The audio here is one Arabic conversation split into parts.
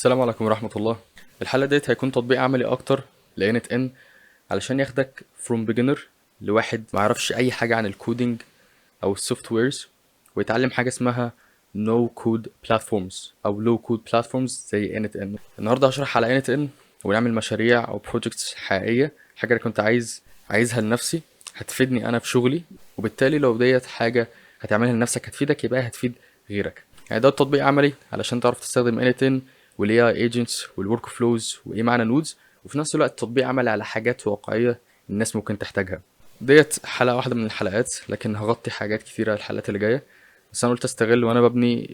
السلام عليكم ورحمة الله. الحلقة ديت هيكون تطبيق عملي أكتر ل NetN علشان ياخدك from beginner لواحد ما يعرفش أي حاجة عن الكودينج أو السوفت ويرز، ويتعلم حاجة اسمها no code platforms أو low code platforms زي NetN. النهاردة هشرح على NetN ونعمل مشاريع أو projects حقيقية، حاجة أنا كنت عايزها لنفسي، هتفيدني أنا في شغلي، وبالتالي لو ديت حاجة هتعملها لنفسك هتفيدك يبقى هتفيد غيرك. يعني ده تطبيق عملي علشان تعرف تستخدم NetN والاي اي ايجنتس والورك فلوز وايه معنى نودز، وفي نفس الوقت تطبيق عملي على حاجات واقعيه الناس ممكن تحتاجها. ديت حلقه واحده من الحلقات، لكن هغطي حاجات كتيره الحلقات اللي جايه، بس انا قلت استغل وانا ببني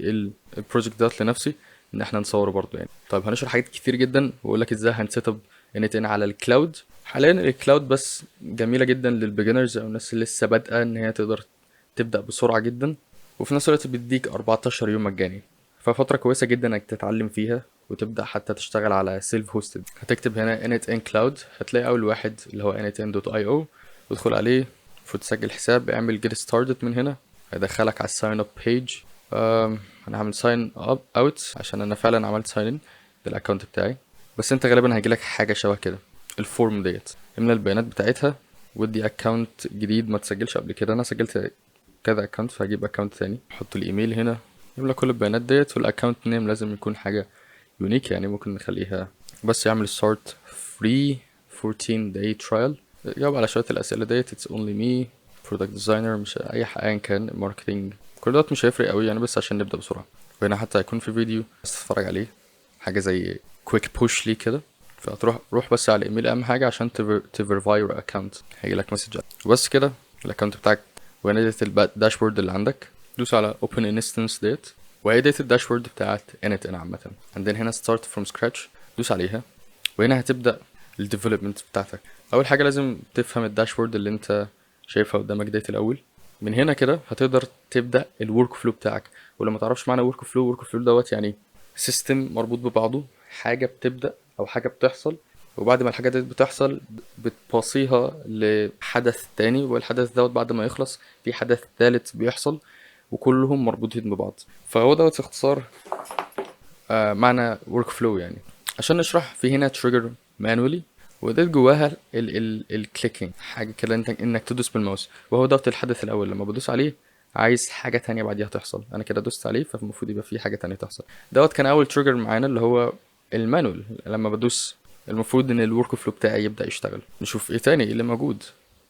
البروجكت ده لنفسي ان احنا نصوره برضو يعني. طيب هنشرح حاجات كتير جدا واقول لك ازاي هنسيت اب ان على الكلاود. حاليا الكلاود بس جميله جدا للبيجنرز او الناس اللي لسه بادئه ان هي تقدر تبدا بسرعه جدا، وفي نفس الوقت بيديك 14 يوم مجاني، ففترة كويسة جدا انك تتعلم فيها وتبدأ حتى تشتغل على سيلف هوستد. هتكتب هنا NetN Cloud، هتلاقي أول واحد اللي هو netn.io، وادخل عليه وتسجل حساب، اعمل get started من هنا، هيدخلك على الساين اب بيج. انا هعمل ساين اب اوت عشان انا فعلا عملت ساين ان للاكونت بتاعي، بس انت غالبا هيجيلك حاجة شبه كده. الفورم ديت املى البيانات بتاعتها، ودي اكونت جديد ما تسجلش قبل كده، انا سجلت كذا اكونت فهجيب اكونت تاني، حط الايميل هنا، يملى كل البيانات ديت، والاكونت نيم لازم يكون حاجه يونيك، يعني ممكن نخليها بس يعمل ستارت فري 14 day trial، يجاوب على شويه الاسئله ديت. it's only me product designer، مش ايا كان ماركتنج، كل دوت مش هيفرق قوي يعني، بس عشان نبدا بسرعه. وهنا حتى هيكون في فيديو بس تتفرج عليه، حاجه زي كويك بوش ليه كده، روح بس على الايميل اهم حاجه عشان تفيرفاي يور اكونت، هيجيلك مسج وبس كده الاكونت بتاعك. وهنا ديت الداشبورد اللي عندك، دوس على open instance ديت، وهي ديت الداشبورد بتاعت NetN عامة. عندنا هنا start from scratch، دوس عليها، وهنا هتبدأ الديفلوبمنت بتاعتك. أول حاجة لازم تفهم الداشبورد اللي انت شايفها قدامك ديت الأول، من هنا كده هتقدر تبدأ الورك فلو بتاعك. ولما تعرفش معنى ورك فلو دوت يعني سيستم مربوط ببعضه، حاجة بتبدأ أو حاجة بتحصل، وبعد ما الحاجة دي بتحصل بتباصيها لحدث تاني، والحدث دوت بعد ما يخلص في حدث ثالث بيحصل، وكلهم مربوطين ببعض. فهو دوت اختصار معنى work flow يعني. عشان نشرح، في هنا trigger manually، وده جواها الكليكينج، حاجة كده انك تدوس بالماوس، وهو دوت الحدث الاول، لما بدوس عليه عايز حاجة تانية بعديها تحصل، انا كده دوست عليه فالمفروض يبقى في حاجة تانية تحصل. دوت كان اول تريجر معانا اللي هو المانوال، لما بدوس المفروض ان الورك فلو بتاعي يبدأ يشتغل. نشوف ايه تاني اللي موجود.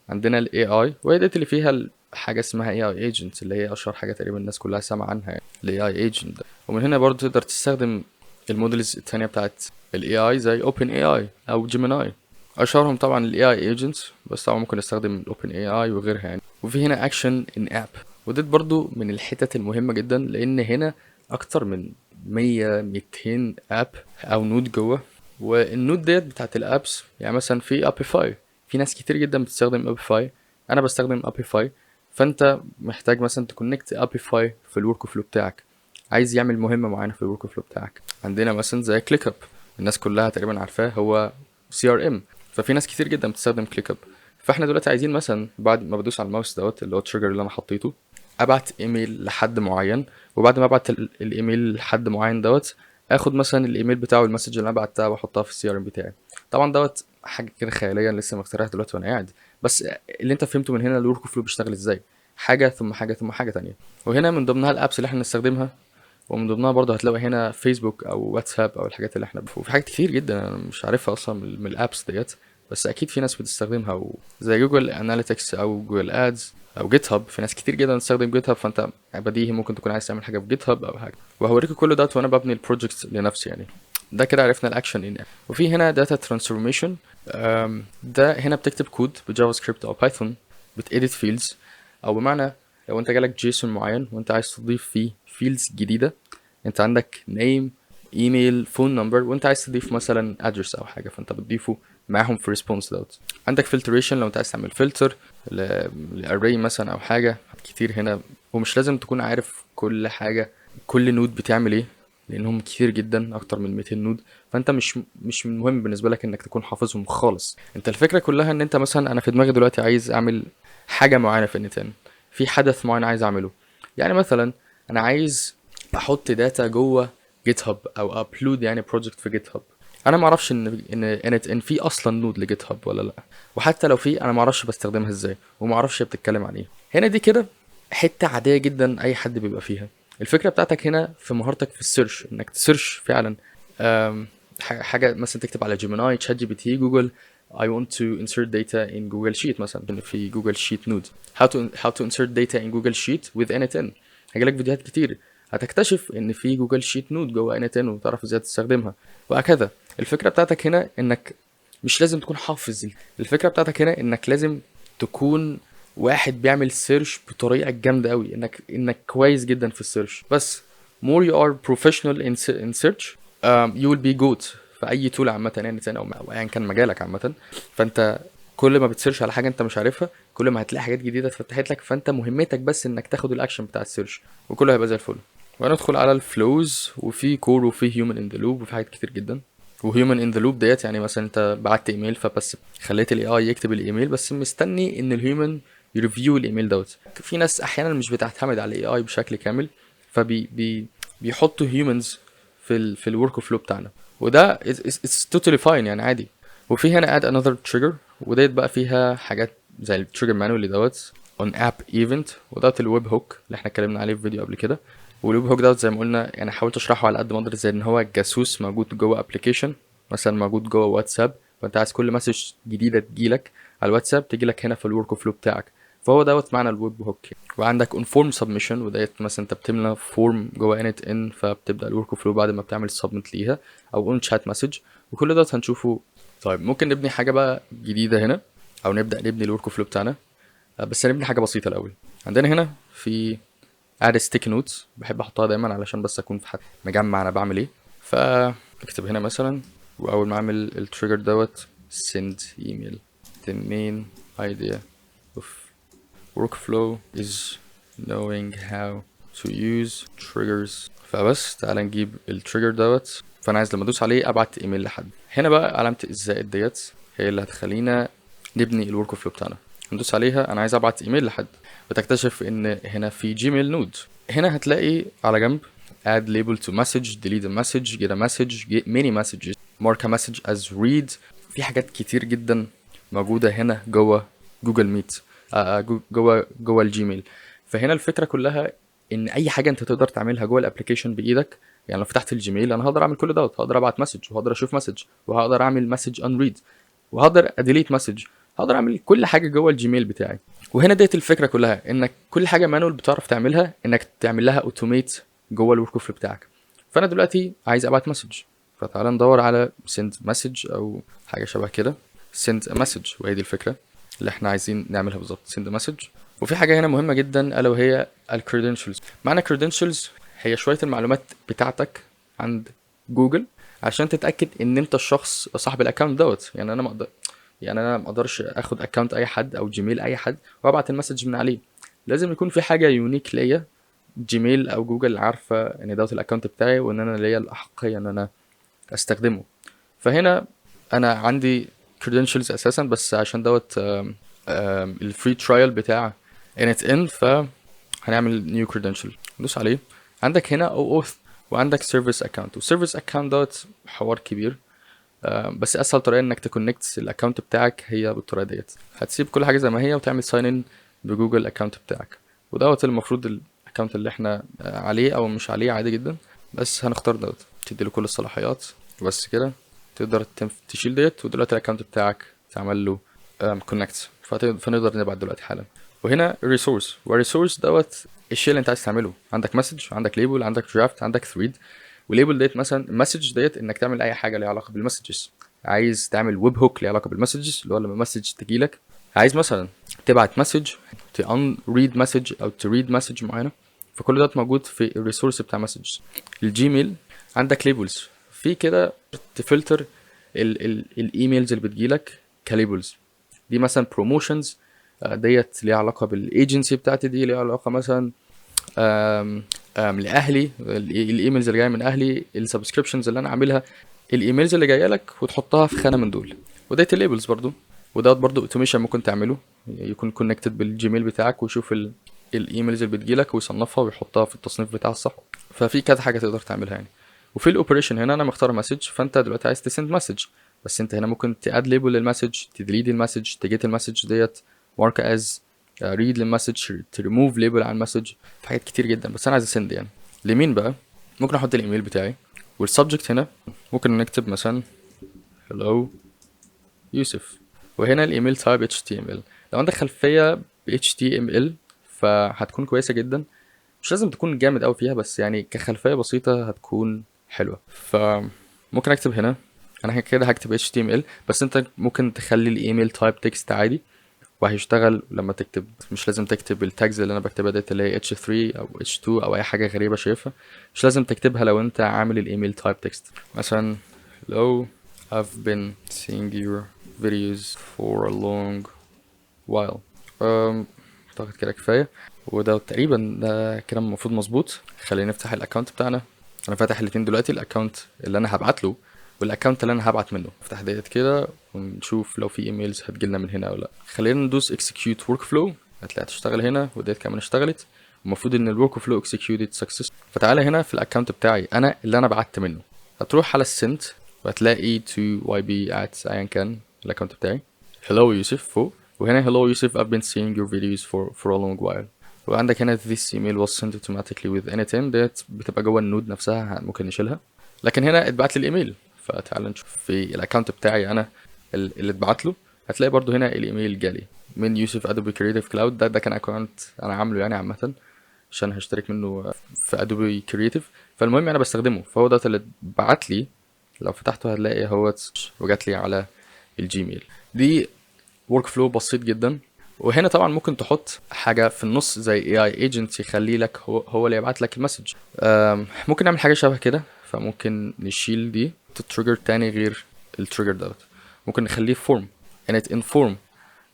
عندنا ال AI، وهي ديت اللي فيها حاجة اسمها AI agent، اللي هي اشهر حاجة تقريبا الناس كلها سامعة عنها يعني، ال AI agent ده. ومن هنا برضو تقدر تستخدم المودلز التانية بتاعت ال AI زي Open AI او Gemini، اشهرهم طبعا ال AI agents، بس طبعا ممكن نستخدم ال Open AI وغيرها يعني. وفي هنا Action in App، وديت برضو من الحتت المهمة جدا، لان هنا اكتر من 200 اب او نود جوه، والنود ديت بتاعت الابس، يعني مثلا في ابيفاي، في ناس كتير جدا بتستخدم ابيفاي، انا بستخدم ابيفاي، فانت محتاج مثلا تكونكت ابيفاي في الورك فلو بتاعك، عايز يعمل مهمه معينه في الورك فلو بتاعك. عندنا مثلا زي كليك اب، الناس كلها تقريبا عارفاه، هو CRM، ففي ناس كتير جدا بتستخدم كليك اب. فاحنا دلوقتي عايزين مثلا بعد ما بدوس على الماوس دوت اللي هو التريجر اللي انا حطيته، ابعت ايميل لحد معين، وبعد ما ابعت الايميل لحد معين دوت، اخد مثلا الايميل بتاعه، المسج اللي انا بعتها واحطها في CRM بتاعي. طبعا دوت حاجه كده خياليه لسه مخترعها دلوقتي وانا قاعد، بس اللي انت فهمته من هنا الورك فلو بيشتغل ازاي، حاجه ثم حاجه ثم حاجه تانية. وهنا من ضمنها الابس اللي احنا نستخدمها، ومن ضمنها برضه هتلاقي هنا فيسبوك او واتساب او الحاجات اللي احنا وفي حاجات كتير جدا انا مش عارفها اصلا من الابس ديت، بس اكيد في ناس بتستخدمها، زي جوجل اناليتكس او جوجل ادز او جيت هاب، في ناس كتير جدا بتستخدم جيت هاب، فانت بديهي ممكن تكون عايز تعمل حاجه في جيت هاب او حاجه. وهوريكم كل ده وانا ببني البروجكت لنفسي يعني. ده كده عرفنا الاكشن ان. وفي هنا داتا ترانسفورميشن، ده هنا بتكتب كود بجافا سكريبت او بايثون، بتedit فيلدز، او بمعنى لو انت جالك جيسون معين وانت عايز تضيف فيه فيلدز جديده، انت عندك نيم، ايميل، فون نمبر، وانت عايز تضيف مثلا ادرس او حاجه، فانت بتضيفه معاهم في ريسبونس دوت. عندك فلتريشن لو انت عايز تعمل فلتر لاري مثلا او حاجه كتير هنا، ومش لازم تكون عارف كل حاجه، كل نود بتعمل ايه، لانهم كتير جدا اكتر من 200 نود، فانت مش مهم بالنسبه لك انك تكون حافظهم خالص. انت الفكره كلها ان انت مثلا، انا في دماغي دلوقتي عايز اعمل حاجه معينه في النتن، في حدث معين عايز اعمله، يعني مثلا انا عايز احط داتا جوه جيت هاب او ابلود يعني بروجكت في جيت هاب، انا ما اعرفش ان في اصلا نود لجيت هاب ولا لا، وحتى لو في انا ما اعرفش بستخدمها ازاي، وما اعرفش هي بتتكلم عن ايه. هنا دي كده حته عاديه جدا اي حد بيبقى فيها. الفكره بتاعتك هنا في مهارتك في السيرش، انك تسيرش فعلا. حاجه مثلا تكتب على جيميناي، تشات جي بي تي، جوجل I want to insert data in Google Sheet مثلا، إن في جوجل شيت نود how to insert data in Google Sheet with NetN. هيجيلك فيديوهات كتير هتكتشف ان في جوجل شيت نود جوه NetN وتعرف ازاي تستخدمها وهكذا. الفكره بتاعتك هنا انك مش لازم تكون حافظ، الفكره بتاعتك هنا انك لازم تكون واحد بيعمل سيرش بطريقه جامده قوي، انك كويس جدا في السيرش. بس more you are professional in search you will be good في اي تول عامه يعني تاني او ايا كان مجالك عامه. فانت كل ما بتسيرش على حاجه انت مش عارفها كل ما هتلاقي حاجات جديده اتفتحت لك، فانت مهمتك بس انك تاخد الاكشن بتاع السيرش وكله هيبقى زي الفل. وندخل على الفلوز، وفي كور وفي هيومن ان ذا لوب وفي حاجات كتير جدا. وهيومن ان ذا لوب ديت يعني مثلا انت بعت ايميل فبس خليت الاي اي يكتب الايميل، بس مستني ان الهيومن يريفيو الايميل دوت. في ناس احيانا مش بتعتمد على الاي اي بشكل كامل، فبي بي بيحطوا هيومنز في الورك فلو بتاعنا، وده it's totally fine يعني عادي. وفي هنا add another trigger، وديت بقى فيها حاجات زي التريجر مانوالي دوت on app event، ودوت الويب هوك اللي احنا اتكلمنا عليه في فيديو قبل كده. والويب هوك دوت زي ما قلنا يعني حاولت اشرحه على قد ما اقدر، زي ان هو جاسوس موجود جوه ابلكيشن مثلا موجود جوه واتساب، فانت عايز كل مسج جديده تجيلك على الواتساب تجيلك هنا في الورك فلو بتاعك، فهو دوت معنى الويب هوك. وعندك اون فورم سبمشن، وديت مثلا انت بتملى فورم جوه انت ان فبتبدا الورك فلو بعد ما بتعمل سبمت ليها، او اون شات مسج، وكل دوت هنشوفه. طيب ممكن نبني حاجه بقى جديده هنا، او نبدا نبني الورك فلو بتاعنا، بس هنبني حاجه بسيطه الاول. عندنا هنا في اد ستيك نوتس، بحب احطها دايما علشان بس اكون في حد مجمع انا بعمل ايه. فاكتب هنا مثلا، واول ما اعمل التريجر دوت send email the main idea of workflow is knowing how to use triggers. فبس تعالى نجيب التريجر دوت، فانا عايز لما ادوس عليه ابعت ايميل لحد. هنا بقى علامه الزائد ديت هي اللي هتخلينا نبني الورك فلو بتاعنا. ندوس عليها انا عايز ابعت ايميل لحد، بتكتشف ان هنا في جيميل نود. هنا هتلاقي على جنب add label to message, delete a message, get a message, get many messages, mark a message as read. في حاجات كتير جدا موجودة هنا جوه جوجل ميت، جوه الجيميل. فهنا الفكرة كلها ان اي حاجة انت تقدر تعملها جوه الابلكيشن بايدك. يعني لو فتحت الجيميل انا هقدر اعمل كل دوت، هقدر ابعت مسج، وهقدر اشوف مسج، وهقدر اعمل مسج ان ريد، وهقدر اديليت مسج، هقدر اعمل كل حاجه جوه الجيميل بتاعي. وهنا ديت الفكره كلها، انك كل حاجه مانوال بتعرف تعملها انك تعمل لها اوتوميت جوه الورك فلو بتاعك. فانا دلوقتي عايز ابعت مسج، فتعالى ندور على send message او حاجه شبه كده send a message، وهي دي الفكره اللي احنا عايزين نعملها بالظبط send a message. وفي حاجه هنا مهمه جدا الا وهي الكريدنشلز. معنى credentials هي شويه المعلومات بتاعتك عند جوجل عشان تتاكد ان انت الشخص صاحب الاكونت دوت. يعني انا ما اقدرش اخد اكونت اي حد او جيميل اي حد وابعت المسج من عليه، لازم يكون في حاجه يونيك ليا جيميل او جوجل عارفه ان دوت الاكونت بتاعي وان انا ليا الاحقيه ان انا استخدمه. فهنا انا عندي credentials اساسا، بس عشان دوت الفري ترايل بتاع NetN فهنعمل نيو credential ندوس عليه. عندك هنا OAuth وعندك سيرفيس اكونت، والسيرفيس اكونت دوت حوار كبير، بس اسهل طريقه انك تكونكت الاكونت بتاعك هي بالطريقه ديت. هتسيب كل حاجه زي ما هي وتعمل ساين ان بجوجل اكونت بتاعك، ودوت المفروض الاكونت اللي احنا عليه او مش عليه عادي جدا، بس هنختار دوت تدي له كل الصلاحيات بس كده تقدر تشيل ديت. ودلوقتي الاكونت بتاعك تعمل له كونكت، فنقدر نبعت دلوقتي حالا. وهنا الريسورس، والريسورس دوت الشيء اللي انت عايز تعمله. عندك مسج، عندك ليبل، عندك درافت، عندك ثريد. وليبل ديت مثلا المسج ديت انك تعمل اي حاجه ليها علاقه بالمسجز، عايز تعمل ويب هوك ليها علاقه بالمسجز اللي هو لما مسج تجيلك، عايز مثلا تبعت مسج تان ريد مسج او تريد مسج معينه، فكل ده موجود في الريسورس بتاع مسج. الجيميل عندك ليبلز في كده تفلتر الايميلز اللي بتجيلك كليبلز. دي مثلا بروموشنز ديت ليها علاقه بالايجنسي بتاعتي، دي ليها علاقه مثلا لاهلي، الايميلز اللي جايه من اهلي، السبسكريبشنز اللي انا عاملها، الايميلز اللي جايه لك وتحطها في خانه من دول. وديت الليبلز برضو، ودوت برضو اوتوميشن ممكن تعمله، يكون كونكتد بالجيميل بتاعك ويشوف الايميلز اللي بتجيلك ويصنفها ويحطها في التصنيف بتاعها الصح. ففي كذا حاجه تقدر تعملها يعني. وفي الاوبريشن هنا انا مختار مسج، فانت دلوقتي عايز تسند مسج، بس انت هنا ممكن تاد ليبل للمسج، تديليت المسج، تجيت المسج ديت مارك از ريد للمسج، تريموف ليبل عن المسج، في حاجات كتير جدا. بس انا عايز اسند يعني لمين بقى؟ ممكن احط الايميل بتاعي، والسبجكت هنا ممكن نكتب مثلا hello يوسف، وهنا الايميل تايب HTML. لو عندك خلفيه ب HTML فهتكون كويسه جدا، مش لازم تكون جامد قوي فيها، بس يعني كخلفيه بسيطه هتكون حلوه. فممكن اكتب هنا، انا كده هكتب HTML، بس انت ممكن تخلي الايميل تايب تكست عادي وهيشتغل لما تكتب. مش لازم تكتب التاجز اللي انا بكتبها ديت اللي هي H3 او H2 او اي حاجه غريبه شايفها، مش لازم تكتبها لو انت عامل الايميل تايب تكست. مثلا hello I've been seeing your videos for a long while. اعتقد كده كفايه، وده تقريبا ده كلام المفروض مظبوط. خلينا نفتح الاكونت بتاعنا. انا فاتح الاتنين دلوقتي، الاكونت اللي انا هبعت له والاكونت اللي انا هبعت منه. افتح ديت كده ونشوف لو في ايميلز هتجيلنا من هنا او لا. خلينا ندوس execute workflow، هتلاقيها تشتغل هنا، وديت كمان اشتغلت. المفروض ان الورك فلو executed success. فتعالى هنا في الاكونت بتاعي انا اللي انا بعت منه، هتروح على السنت وهتلاقي to yb at ايا كان الاكونت بتاعي hello يوسف فوق، وهنا hello يوسف I've been seeing your videos for a long while. وعندك هنا this email was sent automatically with anytime، ديت بتبقى جوه النود نفسها ممكن نشيلها، لكن هنا اتبعت لي الايميل. فتعال نشوف في الاكونت بتاعي انا اللي اتبعت له، هتلاقي برضو هنا الايميل جالي من يوسف ادوبي كريتيف كلاود. ده كان اكونت انا عامله يعني عامه عشان هشترك منه في ادوبي كريتيف، فالمهم انا بستخدمه، فهو ده اللي اتبعت لي. لو فتحته هتلاقي هوت وجات لي على الجيميل. دي ورك فلو بسيط جدا. وهنا طبعا ممكن تحط حاجه في النص زي اي اي ايجنت يخلي لك هو اللي يبعت لك المسج. ممكن نعمل حاجه شبه كده، فممكن نشيل دي تريجر تاني غير التريجر دوت. ممكن نخليه فورم init inform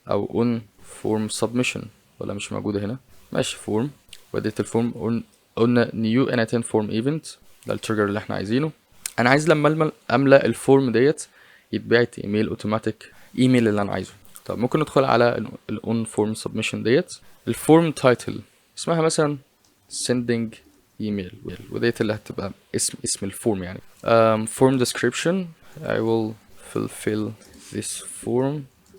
او on form submission، ولا مش موجوده هنا؟ ماشي فورم، واديت الفورم قلنا new init inform event، ده التريجر اللي احنا عايزينه. انا عايز لما املى الفورم ديت يتبعت ايميل اوتوماتيك، ايميل اللي انا عايزه. طب ممكن ندخل على الاون فورم سبمشن ديت، الفورم تايتل اسمها مثلا sending email، وديت اللي هتبقى اسم الفورم يعني. form description I will fulfill this form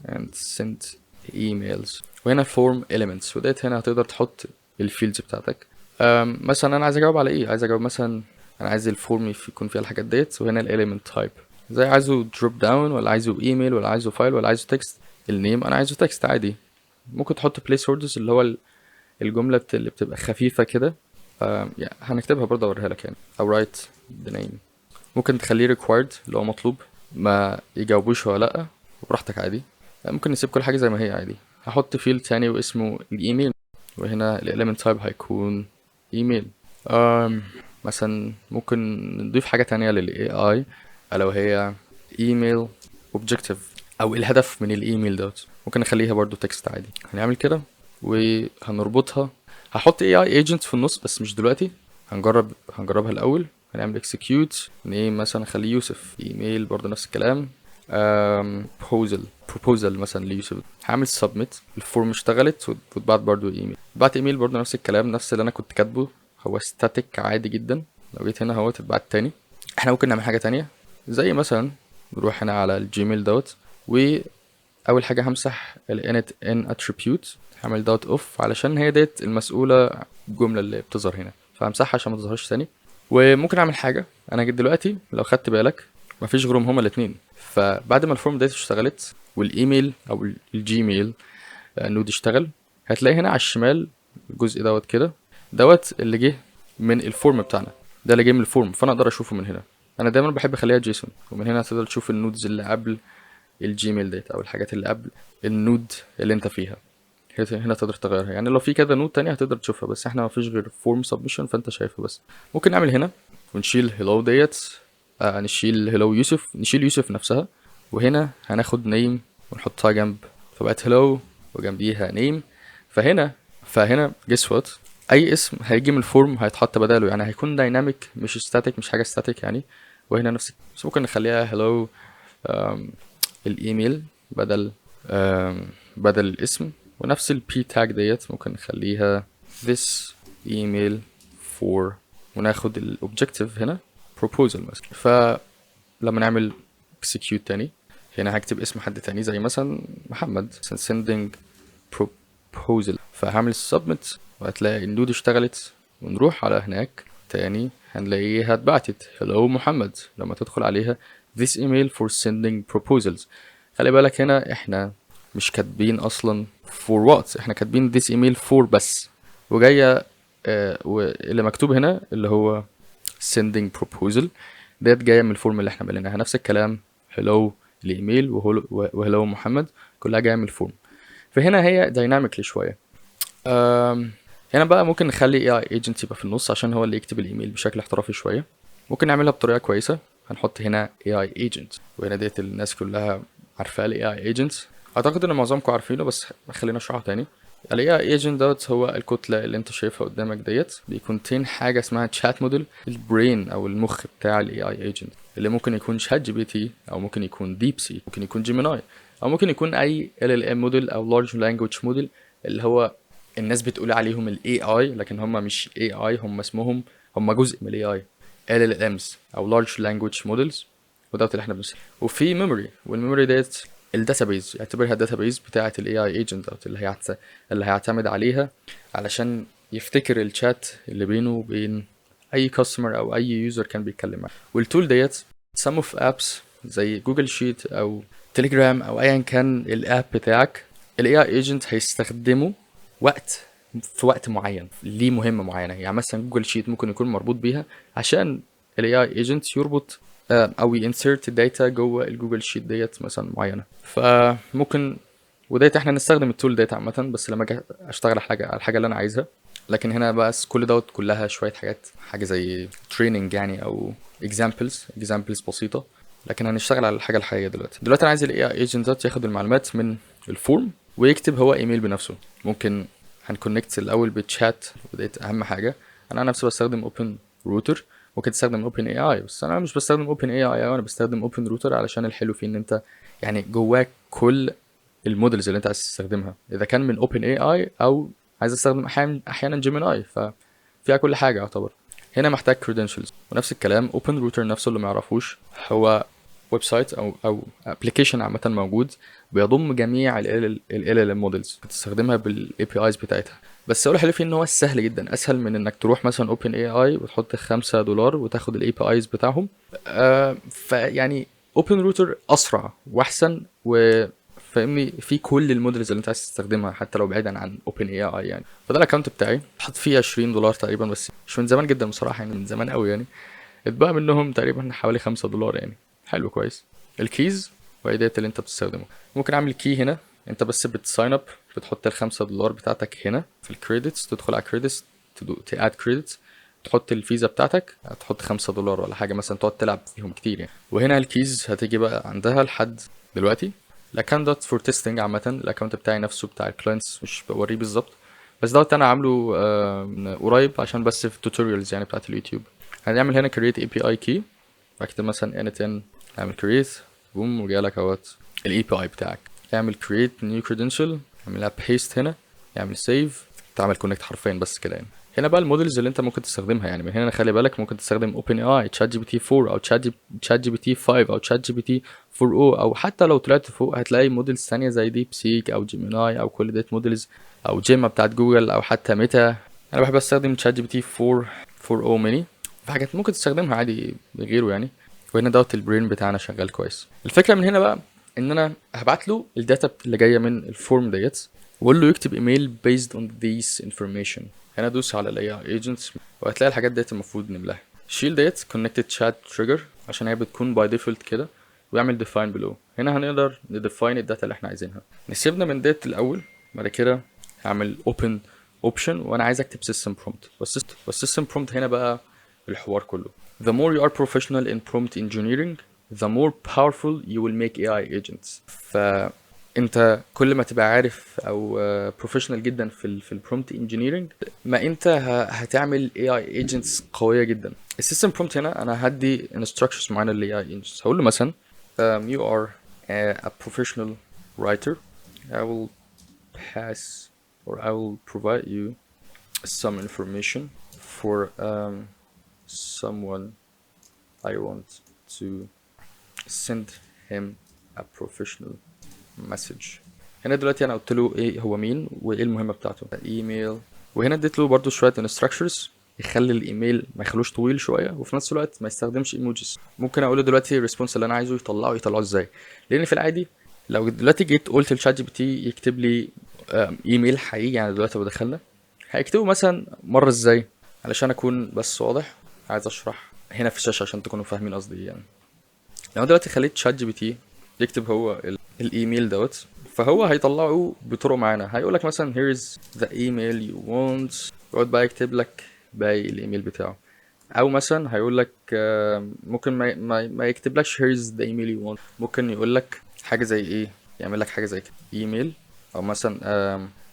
and send emails. وهنا form elements، وديت هنا هتقدر تحط الفيلدز بتاعتك. مثلا انا عايز اجاوب على ايه؟ عايز اجاوب مثلا انا عايز الفورم يكون فيها الحاجات ديت، وهنا element type زي عايزه دروب داون ولا عايزه ايميل ولا عايزه فايل ولا عايزه تكست. النيم انا عايزه تكست عادي. ممكن تحط بليس هوردرز اللي هو الجمله اللي بتبقى خفيفه كده، هنكتبها برضه اوريها لك يعني، او write the name. ممكن تخليه required اللي هو مطلوب، ما يجاوبوش ولا لا، وبراحتك عادي. ممكن نسيب كل حاجه زي ما هي عادي. هحط فيلد تاني واسمه الايميل، وهنا element type هيكون ايميل. مثلا ممكن نضيف حاجه تانية للاي اي الا وهي ايميل اوبجكتيف او الهدف من الايميل دوت. ممكن نخليها برضو تكست عادي. هنعمل كده وهنربطها. هحط اي اي ايجنت في النص بس مش دلوقتي، هنجربها الاول. هنعمل execute نيم مثلا خليه يوسف، ايميل برضو نفس الكلام. proposal مثلا ليوسف. هعمل submit، الفورم اشتغلت واتبعت برضو ايميل. بعت ايميل برضو نفس الكلام، نفس اللي انا كنت كاتبه، هو static عادي جدا. لو جيت هنا اهو اتبعت تاني. احنا ممكن نعمل حاجه تانية زي مثلا نروح هنا على الجيميل دوت، واول حاجه همسح ال init in attribute، هعمل دوت اوف علشان هي ديت المسؤوله الجمله اللي بتظهر هنا، فهمسحها عشان ما تظهرش تاني. وممكن اعمل حاجه، انا جيت دلوقتي لو خدت بالك مفيش غيرهم هما الاثنين. فبعد ما الفورم ديت اشتغلت والايميل او الجيميل نود اشتغل، هتلاقي هنا على الشمال الجزء دوت كده، دوت اللي جه من الفورم بتاعنا، ده اللي جه من الفورم، فانا اقدر اشوفه من هنا. انا دايما بحب اخليها جيسون، ومن هنا تقدر تشوف النودز اللي قبل الجيميل ديت او الحاجات اللي قبل النود اللي انت فيها. هنا تقدر تغيرها، يعني لو في كذا نود تانية هتقدر تشوفها، بس احنا مفيش غير فورم سبمشن فانت شايفها بس. ممكن نعمل هنا ونشيل هلو ديت، نشيل هلو يوسف، نشيل يوسف نفسها، وهنا هناخد نيم ونحطها جنب، فبقت هلو وجنبيها نيم. فهنا جس وات، اي اسم هيجي من الفورم هيتحط بداله، يعني هيكون دايناميك مش ستاتيك، مش حاجه ستاتيك يعني. وهنا نفس، بس ممكن نخليها هلو الايميل بدل الاسم، ونفس البي تاج ديت ممكن نخليها this email for، وناخد الاوبجكتيف هنا proposal مثلا. فلما نعمل execute تاني هنا هكتب اسم حد تاني زي مثلا محمد sending proposal، فهعمل submit وهتلاقي النود اشتغلت، ونروح على هناك تاني هنلاقيها اتبعتت hello محمد. لما تدخل عليها this email for sending proposals، خلي بالك هنا احنا مش كاتبين اصلا for what، احنا كاتبين this email for بس، وجايه واللي مكتوب هنا اللي هو sending proposal ديت جايه من الفورم اللي احنا مليناها. نفس الكلام hello الايميل وهلو محمد كلها جايه من الفورم. فهنا هي دايناميكلي شويه. هنا بقى ممكن نخلي AI agent يبقى في النص عشان هو اللي يكتب الايميل بشكل احترافي شويه. ممكن نعملها بطريقه كويسه، هنحط هنا AI agent، وهنا ديت الناس كلها عارفاه ال AI agent، اعتقد ان معظمكم عارفينه بس خلينا اشرحه تاني. ال AI agent دوت هو الكتلة اللي انت شايفها قدامك ديت، بيكونتين حاجة اسمها chat model، البرين او المخ بتاع ال AI agent، اللي ممكن يكون شات جي بي تي، او ممكن يكون ديب سي، ممكن يكون جيميناي، او ممكن يكون اي LLM model او large language model، اللي هو الناس بتقول عليهم ال AI لكن هم مش AI، هم اسمهم، هم جزء من ال AI، LLMs او large language models، ودوت اللي احنا بنسميه. وفي ميموري، والميموري ديت الداتابيز، اعتبرها الداتابيز بتاعه الاي اي ايجنت دوت اللي هيعتمد عليها علشان يفتكر الشات اللي بينه وبين اي كاستمر او اي يوزر كان بيتكلم معاه. والتول ديت some of apps زي جوجل شيت او تليجرام او ايا كان الاب بتاعك، الاي اي ايجنت هيستخدمه في وقت معين ليه مهمه معينه. يعني مثلا جوجل شيت ممكن يكون مربوط بيها عشان الاي اي ايجنت يربط او ينسرت الداتا جوه الجوجل شيت ديت مثلا معينه. فممكن وديت احنا نستخدم التول ديت عامه بس لما اجي اشتغل على الحاجه اللي انا عايزها. لكن هنا بس كل دوت كلها شويه حاجات، حاجه زي تريننج يعني او examples بسيطه. لكن هنشتغل على الحاجه الحقيقيه دلوقتي انا عايز الاي اي ايجنت دوت ياخد المعلومات من الفورم ويكتب هو ايميل بنفسه. ممكن هنكونكت الاول بالشات، وديت اهم حاجه. انا نفسي بستخدم اوبن روتر، ممكن تستخدم اوبن اي اي، بس انا مش بستخدم اوبن اي اي، انا بستخدم اوبن روتر علشان الحلو فيه ان انت يعني جواك كل المودلز اللي انت عايز تستخدمها، اذا كان من اوبن اي اي او عايز استخدم احيانا جيميناي، ففيها كل حاجه يعتبر. هنا محتاج credentials، ونفس الكلام اوبن روتر نفسه اللي ما يعرفوش هو ويب سايت او ابلكيشن عامه موجود بيضم جميع ال LLM مودلز بتستخدمها بالاي بي ايز بتاعتها. بس اول حاجه فيه ان هو سهل جدا، اسهل من انك تروح مثلا اوبن اي اي وتحط $5 وتاخد الاي بي ايز بتاعهم. فيعني اوبن روتر اسرع واحسن، وفاهمني في كل المودلز اللي انت عايز تستخدمها حتى لو بعيدا عن اوبن اي اي يعني. فده الاكونت بتاعي حط فيه $20 تقريبا، بس مش من زمان جدا بصراحه، يعني من زمان قوي يعني. اتبقى منهم تقريبا حوالي $5 يعني، حلو كويس. الكيز وهي ديت اللي انت بتستخدمه. ممكن اعمل كي هنا، انت بس بتساين اب، بتحط $5 بتاعتك هنا في الكريدتس، تدخل على كريدتس تاد كريدتس، تحط الفيزا بتاعتك، هتحط $5 ولا حاجه مثلا تقعد تلعب فيهم كتير يعني. وهنا الكيز هتيجي بقى عندها لحد دلوقتي. الاكونت دوت فور تيستنج عامه، الاكونت بتاعي نفسه بتاع الكلاينتس مش بوريه بالظبط، بس دوت انا عامله من قريب عشان بس في التوتوريالز يعني بتاعت اليوتيوب. هنعمل هنا create API key، بعد مثلا n10 اعمل create، بوم وجالك اهوت الاي بي اي بتاعك. اعمل create new credential، اعملها paste هنا، اعمل save، تعمل connect حرفيا بس كده يعني. هنا بقى المودلز اللي انت ممكن تستخدمها، يعني من هنا خلي بالك ممكن تستخدم اوبن اي اي، تشات جي بي تي 4 او تشات جي بي تي 5 او تشات جي بي تي 4 او، او حتى لو طلعت فوق هتلاقي مودلز ثانيه زي ديب سيك او جيميناي او كل ديت مودلز، او جيما بتاعت جوجل او حتى ميتا. انا بحب استخدم تشات جي بي تي 4 او ميني، في حاجات ممكن تستخدمها عادي غيره يعني. وهنا دوت البرين بتاعنا شغال كويس. الفكره من هنا بقى ان انا هبعت له الداتا اللي جايه من الفورم ديت، واقول له يكتب ايميل based on these information. هنا ادوس على الاي ايجنتس وهتلاقي الحاجات ديت المفروض نملاها. شيل ديت connected chat trigger عشان هي بتكون باي ديفولت كده، ويعمل define below. هنا هنقدر نديفاين الداتا اللي احنا عايزينها. نسيبنا من ديت الاول، بعد كده هعمل open option وانا عايز اكتب system prompt. والsystem prompt هنا بقى الحوار كله. The more you are professional in prompt engineering, the more powerful you will make AI agents. فانت كل ما تبقى عارف او professional جدا في البرومبت engineering، ما انت هتعمل AI agents قوية جدا. السيستم prompt هنا انا هدي instructions معينة لل AI agents. هقول له مثلا you are a professional writer. I will pass or I will provide you some information for someone I want to send him a professional message. هنا دلوقتي انا قلت له ايه هو مين وايه المهمه بتاعته، ايميل. وهنا اديت له برضو شويه instructions يخلي الايميل ما يخلوش طويل شويه، وفي نفس الوقت ما يستخدمش ايموجيز. ممكن اقول له دلوقتي الريسبونس اللي انا عايزه يطلعه ازاي، لان في العادي لو دلوقتي جيت قلت لشات جي بي تي يكتب لي ايميل حقيقي، يعني دلوقتي لو دخلنا هيكتبه مثلا مره ازاي، علشان اكون بس واضح. عايز اشرح هنا في الشاشه عشان تكونوا فاهمين قصدي إيه يعني. لو دلوقتي خليت شات جي بي تي يكتب هو الايميل دوت، فهو هيطلعه بطرق معينه. هيقول لك مثلا here's the email you want، يقعد بقى يكتب لك باقي الايميل بتاعه. او مثلا هيقول لك ممكن ما يكتبلكش here's the email you want، ممكن يقول لك حاجه زي ايه، يعمل لك حاجه زي كده ايميل، او مثلا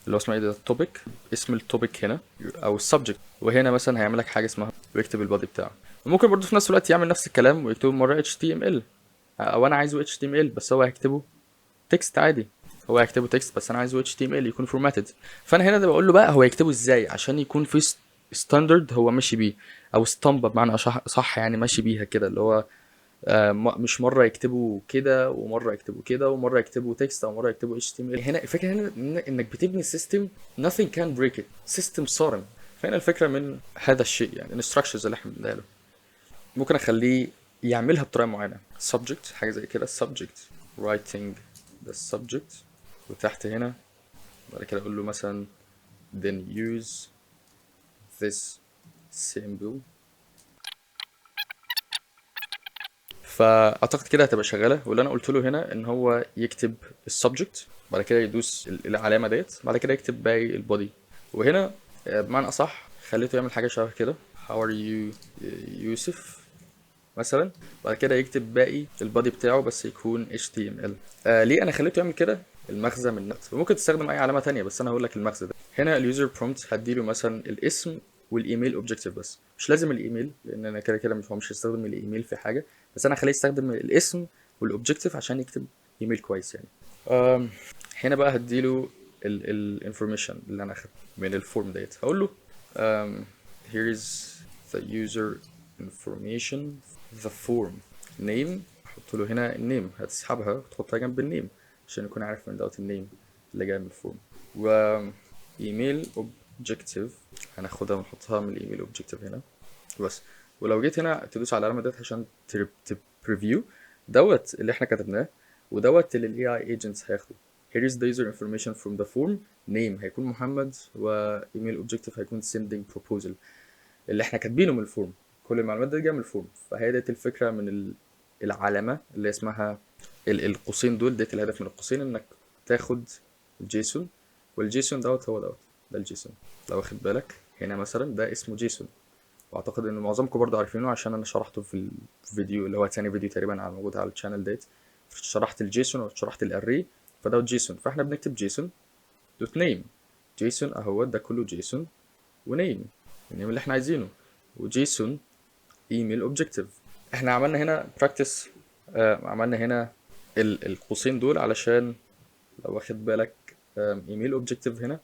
اللي هو اسمها ايه ده التوبيك، اسم التوبيك هنا او السبجكت، وهنا مثلا هيعمل لك حاجه اسمها ويكتب البادي بتاعه. وممكن برضه في نفس الوقت يعمل نفس الكلام ويكتبه مره HTML، او انا عايزه HTML بس هو هيكتبه تكست عادي. هو هيكتبه تكست بس انا عايزه HTML يكون فورماتد. فانا هنا ده بقول له بقى هو يكتبه ازاي عشان يكون في ستاندرد هو ماشي بيه، او اسطمبه بمعنى صح يعني ماشي بيها كده، اللي هو مش مره يكتبوا كده ومره يكتبوا كده ومره يكتبوا تكست او مره يكتبوا HTML. هنا الفكره هنا انك بتبني سيستم nothing can break it، سيستم صارم. فهنا الفكره من هذا الشيء يعني الانستراكشنز اللي احنا بنديها له، ممكن اخليه يعملها بطريقه معينه. subject حاجه زي كده subject writing the subject، وتحت هنا بعد كده اقول له مثلا then use this symbol. فاعتقد كده هتبقى شغاله. واللي انا قلت له هنا ان هو يكتب السبجكت، بعد كده يدوس العلامه ديت، بعد كده يكتب باقي البودي. وهنا بمعنى اصح خليته يعمل حاجه شبه كده how are you يوسف مثلا، بعد كده يكتب باقي البادي بتاعه بس يكون HTML. ليه انا خليته يعمل كده؟ المغزى من نفس، وممكن تستخدم اي علامه تانية بس انا هقول لك المغزى ده. هنا اليوزر برومبت هديله مثلا الاسم والايميل اوبجكتيف بس، مش لازم الايميل لان انا كده كده مش هيستخدم الايميل في حاجه، بس انا هخليه يستخدم الاسم والاوبجكتيف عشان يكتب ايميل كويس يعني. هنا بقى هديله الانفورميشن اللي انا اخدته من الفورم ديت. هقول له here's the user information the form name، احط له هنا النيم، هتسحبها وتحطها جنب النيم عشان يكون عارف من دوت النيم اللي جاي من الفورم. و ايميل اوبجكتيف هناخدها ونحطها من الايميل اوبجكتيف هنا بس. ولو جيت هنا تدوس على العلامه ديت عشان تبريفيو دوت اللي احنا كتبناه، ودوت اللي الاي اي ايجنتس هياخده. here is the user information from the form name هيكون محمد، وايميل اوبجكتيف هيكون sending proposal اللي احنا كاتبينه من الفورم. كل المعلومات دي جايه من الفورم. فهي ديت الفكره من العلامه اللي اسمها القوسين دول، ديت الهدف من القوسين انك تاخد الجيسون، والجيسون دوت هو دوت ده الجيسون. لو واخد بالك هنا مثلا ده اسمه جيسون، واعتقد ان معظمكم برضه عارفينه عشان انا شرحته في الفيديو اللي هو تاني فيديو تقريبا على موجود على الشانل ديت، شرحت الجيسون وشرحت الاري. فده جيسون، فاحنا بنكتب جيسون دوت نيم. جيسون اهو ده كله جيسون ونيم النيم اللي احنا عايزينه، وجيسون ايميل اوبجكتيف. احنا عملنا هنا براكتس، عملنا هنا القوسين دول علشان لو واخد بالك ايميل اوبجكتيف هنا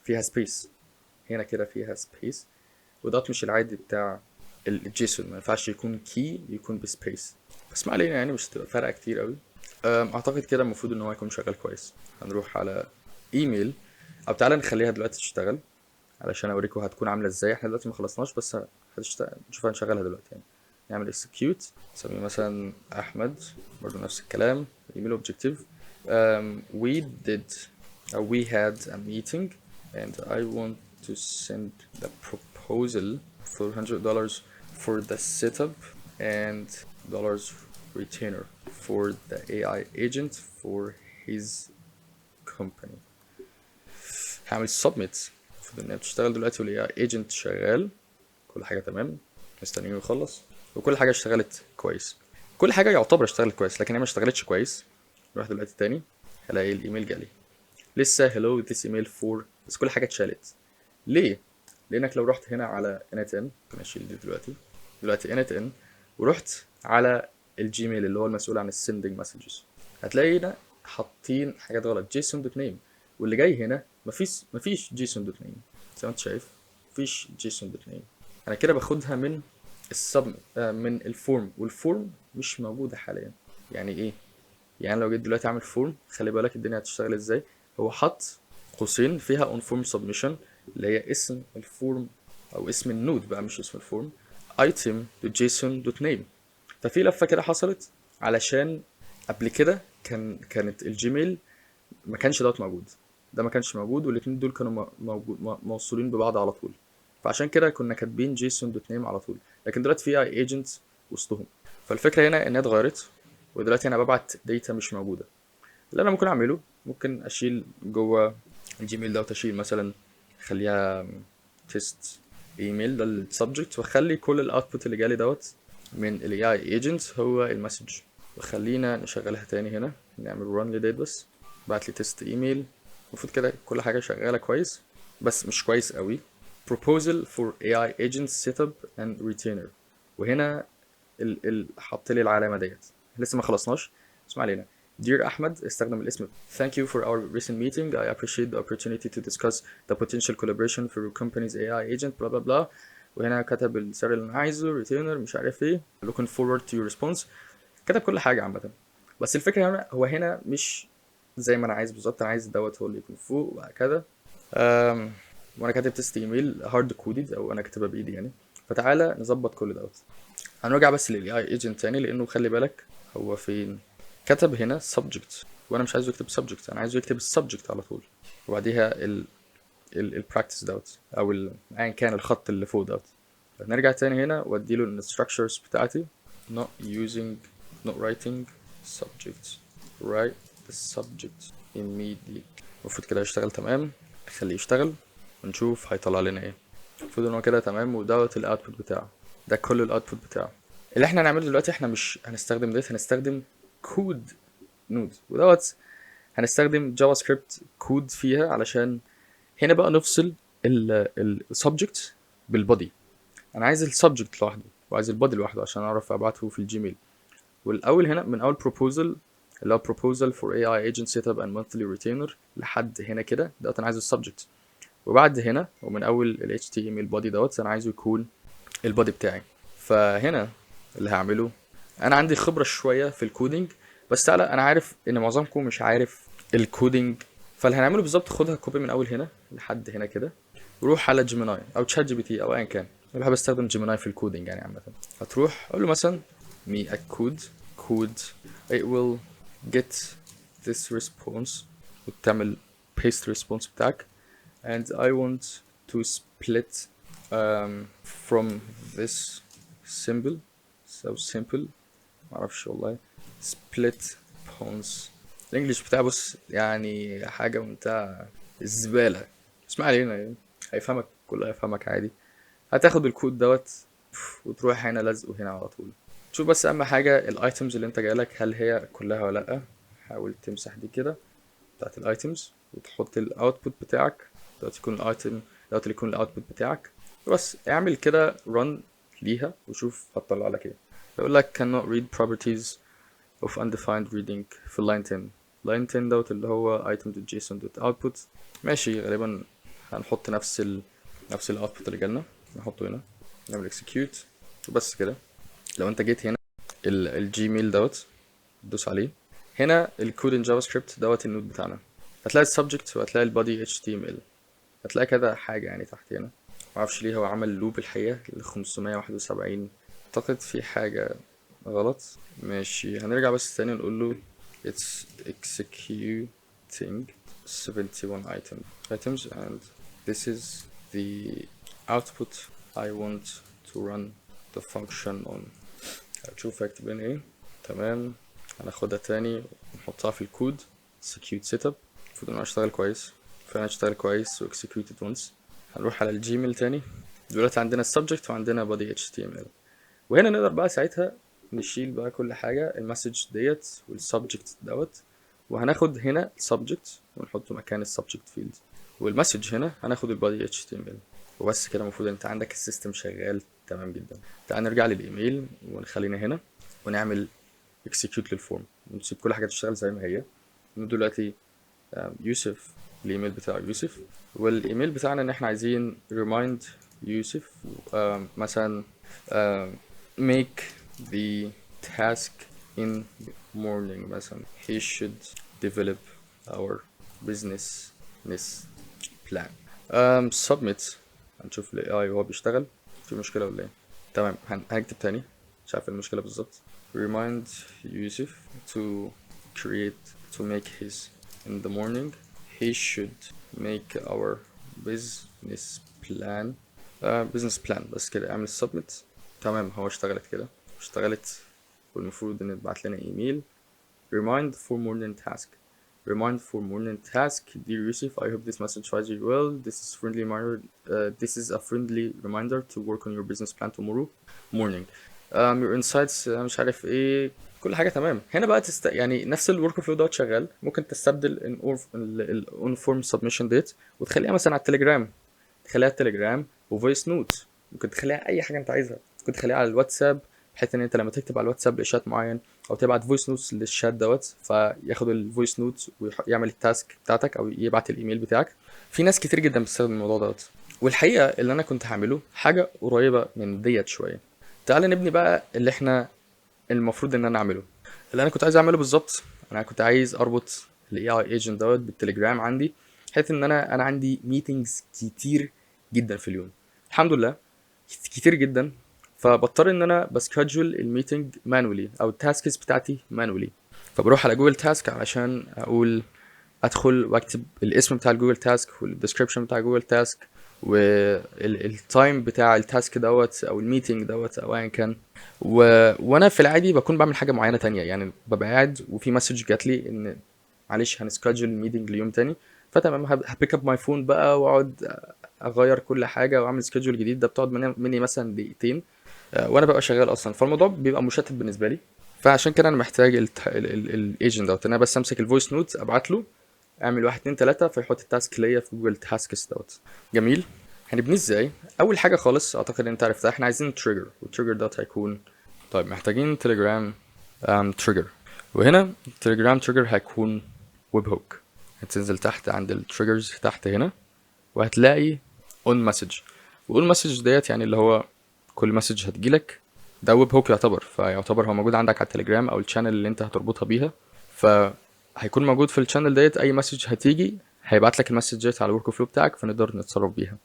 فيها سبيس، هنا كده فيها سبيس، وده مش العادي بتاع الجيسون، ما ينفعش يكون كي يكون بسبيس. بس ما علينا يعني مش هتبقى فارقه كتير قوي. اعتقد كده المفروض ان هو يكون شغال كويس. هنروح على ايميل، او تعالى نخليها دلوقتي تشتغل علشان اوريكم هتكون عامله ازاي. احنا دلوقتي ما خلصناش بس هتشتغل، نشوف هنشغلها دلوقتي يعني. نعمل execute، نسميه مثلا احمد، برضه نفس الكلام ايميل اوبجكتيف. we did we had a meeting and I want to send the proposal for $100 for the setup and dollars retainer for the AI agent for his company. هعمل submit، المفروض انها بتشتغل دلوقتي والاي ايجنت شغال، كل حاجه تمام، مستنيين يخلص، وكل حاجه اشتغلت كويس. كل حاجه يعتبر اشتغلت كويس، لكن هي ما اشتغلتش كويس. نروح دلوقتي تاني هلاقي الايميل جالي لسه hello this email for، بس كل حاجه اتشالت. ليه؟ لانك لو رحت هنا على init n، اشيل دي دلوقتي init n، ورحت على الجيميل اللي هو المسؤول عن السندنج مسجز، هتلاقي هنا حاطين حاجات غلط جيسون دوت نيم، واللي جاي هنا مفيش جيسون دوت نيم. زي ما انت شايف مفيش جيسون دوت نيم. انا كده باخدها من السب من الفورم، والفورم مش موجودة حاليا. يعني ايه؟ يعني لو جيت دلوقتي اعمل فورم، خلي بالك الدنيا هتشتغل ازاي. هو حط قوسين فيها on form submission اللي هي اسم الفورم او اسم النود بقى مش اسم الفورم، item.json.name. ففي لفة كده حصلت علشان قبل كده كانت الجيميل ما كانش دوت موجود، ده ما كانش موجود، والاتنين دول كانوا موصولين ببعض على طول. فعشان كده كنا كاتبين جيسون دوت نيم على طول، لكن دلوقتي في اي ايجنت وسطهم. فالفكره هنا انها اتغيرت، ودلوقتي انا ببعت داتا مش موجوده. اللي انا ممكن اعمله، ممكن اشيل جوه الجيميل ده وتشيل مثلا، خليها تيست ايميل ده السبجكت، واخلي كل الاوتبوت اللي جالي دوت من الاي اي ايجنت هو المسج. وخلينا نشغلها تاني هنا، نعمل ران لديت بس، بعت لي تيست ايميل. المفروض كده كل حاجه شغاله كويس، بس مش كويس قوي. proposal for AI agent setup and retainer. وهنا حط لي العلامه ديت، لسه ما خلصناش، اسمع علينا. Dear أحمد، استخدم الاسم. Thank you for our recent meeting. I appreciate the opportunity to discuss the potential collaboration for your company's AI agent blah blah blah. وهنا كتب السعر اللي انا عايزه، retainer مش عارف ايه. Looking forward to your response. كتب كل حاجة عامة. بس الفكرة هنا، هو هنا مش زي ما انا عايز بالظبط، انا عايز دوت هو اللي يكون فوق وهكذا. وانا كاتب تيست ايميل هارد كودد او انا كاتبها بايدي يعني. فتعالى نظبط كل دوت. هنرجع بس للاي اي ايجنت تاني، لانه خلي بالك هو فين. كتب هنا subject، وانا مش عايزه يكتب subject، انا عايزه يكتب السبجكت على طول، وبعديها البراكتس دوت او ايا كان الخط اللي فوق دوت. نرجع تاني هنا واديله الانستراكشرز بتاعتي. not using not writing subject write the subject immediately. المفروض كده يشتغل تمام، نخليه يشتغل ونشوف هيطلع لنا ايه. المفروض ان هو كده تمام، ودوت الاوتبوت بتاعه، ده كل الاوتبوت بتاعه. اللي احنا هنعمله دلوقتي، احنا مش هنستخدم ديت، هنستخدم كود نود، ودوت هنستخدم جافا سكريبت كود فيها، علشان هنا بقى نفصل السبجكت بالبودي. انا عايز السبجكت لوحده وعايز البودي لوحده عشان اعرف ابعته في الجيميل. والاول هنا من اول proposal اللي هو proposal for AI agent setup and monthly retainer لحد هنا كده دوت انا عايزه السبجكت. وبعد هنا ومن اول ال HTML body دوت انا عايزه يكون البودي بتاعي. فهنا اللي هعمله، انا عندي خبرة شوية في الكودينج، بس تعالى انا عارف ان معظمكم مش عارف الكودينج. فاللي هنعمله بالظبط، خدها كوبي من اول هنا لحد هنا كده، وروح على جيميناي او تشات جي بي تي او ايا كان. انا بحب استخدم جيميناي في الكودينج يعني عامة. هتروح اقول له مثلا me a code it will get this response، وتعمل paste response بتاعك. and I want to split from this symbol so simple، معرفش والله. split pawns، الانجليش بتاعي بص يعني حاجة منتهى الزبالة. اسمع علينا يعني، هيفهمك كله هيفهمك عادي. هتاخد الكود دوت وتروح هنا لازقه هنا على طول. شوف بس اهم حاجة الايتمز اللي انت جايلك هل هي كلها ولا لأ. حاول تمسح دي كده بتاعت الايتمز، وتحط الاوتبوت بتاعك دوت يكون الايتم دوت اللي يكون الاوتبوت بتاعك. بس اعمل كده run ليها وشوف هتطلع لك ايه. يقول لك cannot read properties of undefined reading في line 10. line 10 دوت اللي هو item.json.output. ماشي، غالبا هنحط نفس الاوتبوت اللي جالنا، نحطه هنا، نعمل execute وبس كده. لو انت جيت هنا الجيميل دوت دوس عليه، هنا الكود ان جافا سكريبت دوت النود بتاعنا، هتلاقي السبجكت وهتلاقي البادي HTML، هتلاقي كده حاجة يعني تحت هنا. معرفش ليه هو عمل لوب الحقيقة ل 571، اعتقد في حاجة غلط. ماشي، هنرجع بس تاني نقول له it's executing 71 items and this is the output I want to run the function on. هتشوف هكتب هنا ايه. تمام، هناخدها تاني ونحطها في الكود execute setup. المفروض انه هيشتغل كويس، فانا اشتغل كويس و executed once. هنروح على الجيميل تاني، دلوقتي عندنا السبجكت وعندنا body HTML. وهنا نقدر بقى ساعتها نشيل بقى كل حاجة، المسج ديت والسبجكت دوت، وهناخد هنا السبجكت ونحطه مكان السبجكت فيلد، والمسج هنا هناخد البادي HTML. وبس كده المفروض انت عندك السيستم شغال تمام جدا. تعال نرجع للايميل ونخلينا هنا ونعمل execute للفورم ونسيب كل حاجة تشتغل زي ما هي. دلوقتي يوسف، الايميل بتاع يوسف، والايميل بتاعنا ان احنا عايزين remind يوسف مثلا make the task in the morning مثلا. he should develop our business plan. submit. هنشوف ال AI وهو بيشتغل في مشكلة ولا ايه. تمام، هنكتب تاني، مش عارف المشكلة بالظبط. remind Yusuf to make his in the morning. he should make our business plan. بس كده اعمل submit. تمام، هو اشتغلت والمفروض ان تبعت لنا ايميل remind for morning task. Dear Yusuf, I hope this message finds you well. This is a friendly reminder to work on your business plan tomorrow morning. Your insights مش عارف ايه، كل حاجة تمام. هنا بقى يعني نفس الورك فلو دوت شغال. ممكن تستبدل الاون فورم سبمشن ديت وتخليها مثلا على التليجرام، وفويس نوت. ممكن تخليها اي حاجة انت عايزها. ممكن تخليها على الواتساب، بحيث ان انت لما تكتب على الواتساب لشات معين او تبعت فويس نوتس للشات دوت، فياخد الفويس نوت ويعمل التاسك بتاعتك او يبعت الايميل بتاعك. في ناس كتير جدا بتستخدم الموضوع دوت، والحقيقه اللي انا كنت هعمله حاجه قريبه من ديت شويه. تعال نبني بقى اللي احنا المفروض ان انا اعمله. اللي انا كنت عايز اعمله بالظبط، انا كنت عايز اربط الاي اي ايجنت دوت بالتليجرام عندي، بحيث ان انا عندي ميتنجز كتير جدا في اليوم، الحمد لله كتير جدا. فبضطر ان انا بسكادجول الميتنج مانولي او التاسكس بتاعتي مانولي. فبروح على جوجل تاسك علشان اقول ادخل واكتب الاسم بتاع الجوجل تاسك والديسكريبشن بتاع جوجل تاسك والتايم بتاع التاسك دوت او الميتنج دوت او ايا كان. وانا في العادي بكون بعمل حاجه معينه تانية، يعني ببقى قاعد وفي مسج جات لي ان معلش هنسكادجول الميتنج ليوم تاني، فتمام هبيك اب ماي فون بقى واقعد اغير كل حاجه واعمل سكيدجول جديد. ده بتقعد مني مثلا دقيقتين وانا ببقى شغال اصلا، فالموضوع بيبقى مشتت بالنسبه لي. فعشان كده انا محتاج الايجنت دوت، انا بس امسك الفويس نوت ابعت له اعمل 1 2 3 فيحط التاسك ليا في جوجل تاسكس دوت. جميل. هنبنيه ازاي؟ اول حاجه خالص اعتقد انت عرفتها، احنا عايزين تريجر، والتريجر دوت هيكون طيب محتاجين تليجرام تريجر. وهنا تليجرام تريجر هيكون ويب هوك. هتنزل تحت عند التريجرز تحت هنا وهتلاقي اون مسج. واون مسج ديت يعني اللي هو كل مسج هتجيلك ده ويب هوك يعتبر، فيعتبر هو موجود عندك على التليجرام او الشانل اللي انت هتربطها بيها. فهيكون موجود في الشانل ديت اي مسج هتيجي هيبعت لك المسج ديت على الورك فلو بتاعك، فنقدر نتصرف بيها.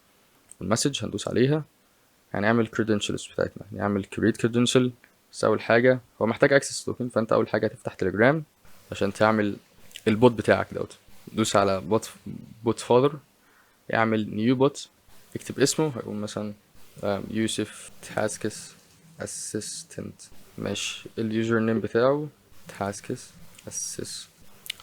المسج هندوس عليها، هنعمل credentials بتاعتنا، نعمل create credential. بس اول حاجه هو محتاج access token، فانت اول حاجه هتفتح تليجرام عشان تعمل البوت بتاعك دوت. دوس على بوت فاذر، يعمل نيو بوت، اكتب اسمه هيقول مثلا يوسف تاسكس اسيستنت. ماشي، اليوزر نيم بتاعه تاسكس اسيست.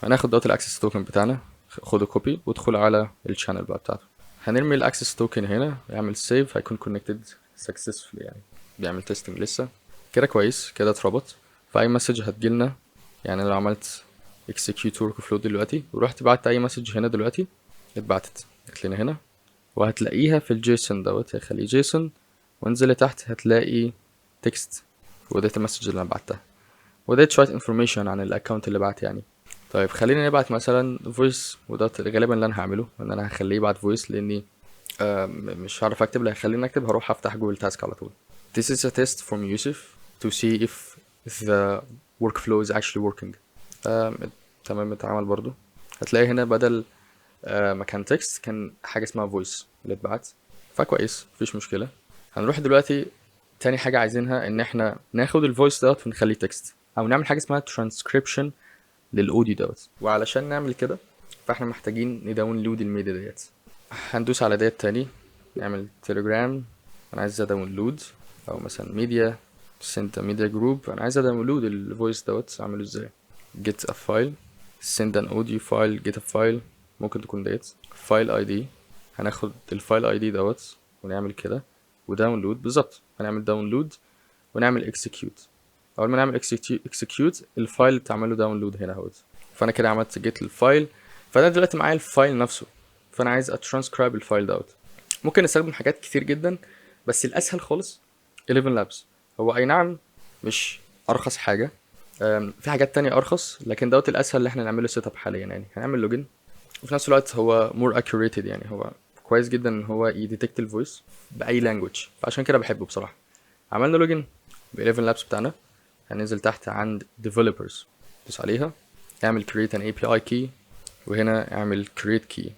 هناخد دوت الاكسس توكن بتاعنا، خده كوبي وادخل على الشانل بقى بتاعته. هنرمي الاكسس توكن هنا، يعمل سيف، هيكون كونكتد سكسسفولي، يعني بيعمل تيستنج لسه. كده كويس، كده اتربط. فاي مسج هتجيلنا، يعني لو عملت execute workflow دلوقتي ورحت بعت اي مسج هنا دلوقتي اتبعتت، جت لنا هنا وهتلاقيها في الجيسون دوت، هخليه جيسون وانزل تحت هتلاقي تكست وديت المسج اللي انا بعتها وديت شويه انفورميشن عن الاكونت اللي بعت يعني. طيب خلينا نبعت مثلا فويس، وده غالبا اللي انا هعمله ان انا هخليه يبعت فويس لاني مش هعرف اكتب. اللي هيخليني اكتب هروح افتح جوجل تاسك على طول. This is a test from Yusuf to see if the workflow is actually working. تمام، اتعمل برضو. هتلاقي هنا بدل مكان تكست كان حاجه اسمها فويس اللي اتبعت، فكويس مفيش مشكله. هنروح دلوقتي تاني حاجه عايزينها ان احنا ناخد الفويس دوت ونخليه تكست، او نعمل حاجه اسمها ترانسكريبشن للاوديو دوت. وعلشان نعمل كده فاحنا محتاجين نداونلود الميديا ديت. هندوس على ديت تاني، نعمل تليجرام، انا عايز اداونلود، او مثلا ميديا send a media group، انا عايز اداونلود الفويس دوت. اعمله ازاي؟ get a file، send an audio file، get a file، ممكن تكون ديت فايل اي دي. هناخد الفايل اي دي دوت ونعمل كده وداونلود. بالظبط، هنعمل داونلود ونعمل اكسكيوت. اول ما نعمل اكسكيوت الفايل تعمله داونلود هنا اهوت. فانا كده عملت جيت للفايل، فانا دلوقتي معايا الفايل نفسه، فانا عايز اترانسكرايب الفايل دوت. ممكن نستخدم حاجات كتير جدا، بس الاسهل خالص 11 labs. هو اي نعم مش ارخص حاجه، في حاجات تانية ارخص، لكن دوت الاسهل اللي احنا نعمله سيت اب حاليا. يعني هنعمل لوجن، وفي نفس الوقت هو more accurate، يعني هو كويس جدا ان هو يديتكت الفويس باي لانجوج، فعشان كده بحبه بصراحه. عملنا لوجن ب 11 لابس بتاعنا، هننزل تحت عند developers، دوس عليها، اعمل create an API key، وهنا اعمل create key،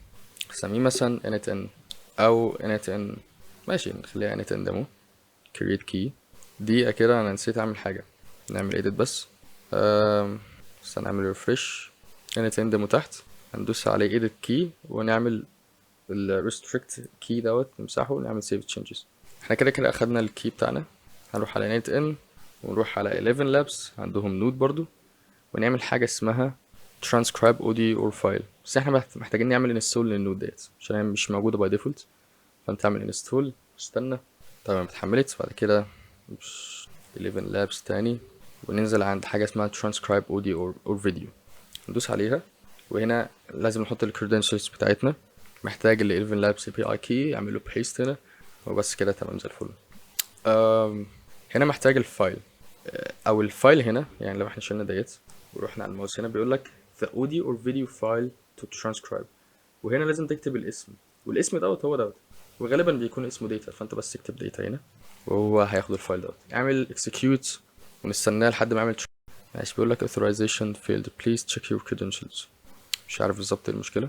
سميه مثلا initn او initn، ماشي نخليها initn demo create key. دي كده انا نسيت اعمل حاجة، نعمل edit بس، بس هنعمل refresh initn demo تحت، هندوس عليه edit key ونعمل ال restrict key دوت نمسحه ونعمل save changes. احنا كده اخدنا الكي بتاعنا، هنروح على initn ونروح على 11 labs عندهم نود برضو، ونعمل حاجة اسمها transcribe audio or file، بس احنا محتاجين نعمل install للنود ديت عشان هي مش موجودة by default، فانت تعمل install، استنى تمام اتحملت. بعد كده 11 labs تاني، وننزل عند حاجة اسمها transcribe audio or video، ندوس عليها، وهنا لازم نحط ال credentials بتاعتنا، محتاج ال 11 labs API key، اعمل له paste هنا وبس كده تمام زي الفل. هنا محتاج الفايل، او الفايل هنا يعني لو احنا شلنا ديت ورحنا على الماوس هنا بيقول لك the audio or video file to transcribe، وهنا لازم تكتب الاسم، والاسم دوت هو دوت، وغالبا بيكون اسمه داتا، فانت بس تكتب داتا هنا وهو هياخد الفايل دوت. اعمل execute ونستناه لحد ما يعمل ماشي. بيقول لك authorization failed please check your credentials، مش عارف بالظبط ايه المشكله،